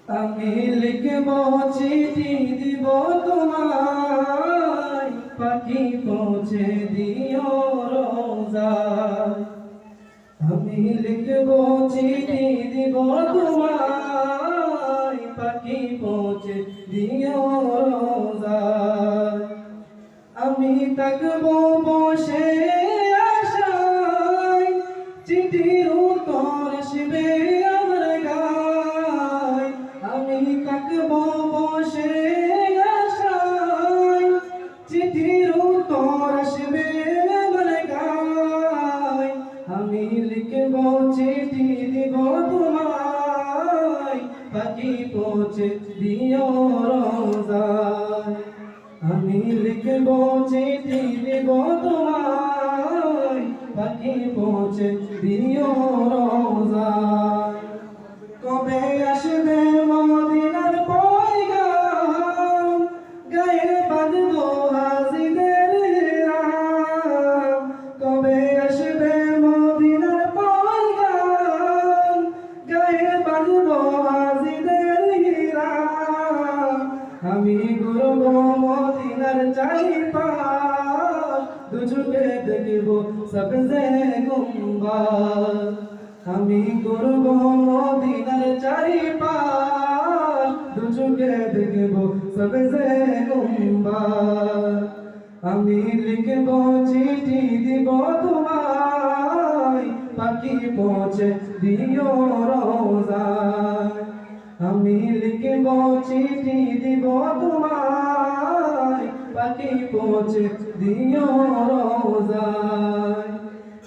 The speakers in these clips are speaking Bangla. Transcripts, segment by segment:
আমি লিখব চিঠি দিব তোমায়, পাখি পৌঁছে দিও রোজায়। আমি লিখব চিঠি দিব তোমায়, পাখি পৌঁছে দিও রোজায়। আমি থাকবো বসে আশায়, চিঠির উত্তর আসবে আমার গায়। আমি থাকবো বসে আশায়, চিঠির উত্তর আসবে আমার গায়। আমি লিখব চিঠি দিব তোমায়, পাখি পৌঁছে দিও রোজায়। আমি লিখব চিঠি দিব তোমায়, পাখি পৌঁছে দিও রোজায়। কবে আসবে মদিনার পয়গাম, গায়ে বাঁধবো হাজিদের রাম। কবে আসবে মদিনার পয়গাম, গায়ে বাঁধবো হাজিদের রাম। আমি ঘুরব মদিনার চারিপাশ, দু চোখে দেখব সবজে গুম্বাদ। আমি ঘুরব মদিনার চারিপাশ, দু চোখে দেখব সবজে গুম্বাদ। আমি লিখব চিঠি দিব তোমায়, পাখি পৌঁছে দিও রোজায়। আমি লিখব চিঠি দিব তোমায়, পাখি পৌঁছে দিও রোজায়।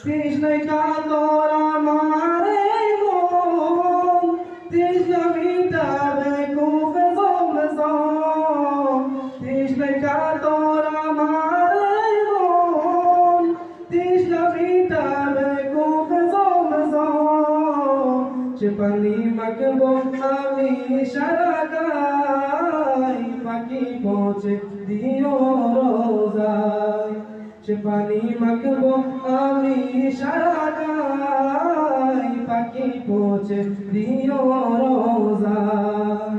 তৃষ্ণায় কাতর আমার এই মন, তৃষ্ণা মিটাবে কুফে জমজম। তৃষ্ণায় কাতর আমার এই মন, তৃষ্ণা মিটাবে কুফে জমজম। সে পানি মাখব আমি সারা গায়, পাখি পৌঁছে দিও রোজায়। সে পানি মাখব আমি সারা গায়, পাখি পৌঁছে দিও রোজায়।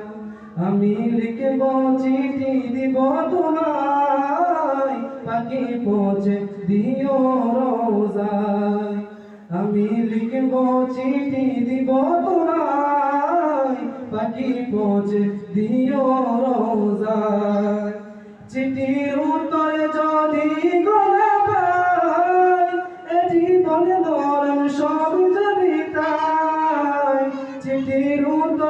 আমি লিখব চিঠি দিব তোমায়, পাখি পৌঁছে দিও রোজায়। আমি লিখব চিঠি দিব তোমায়, পাখি পৌঁছে দিও রোজায়। চিঠির উত্তরে যদি গোলা পাই, এ জীবন বড়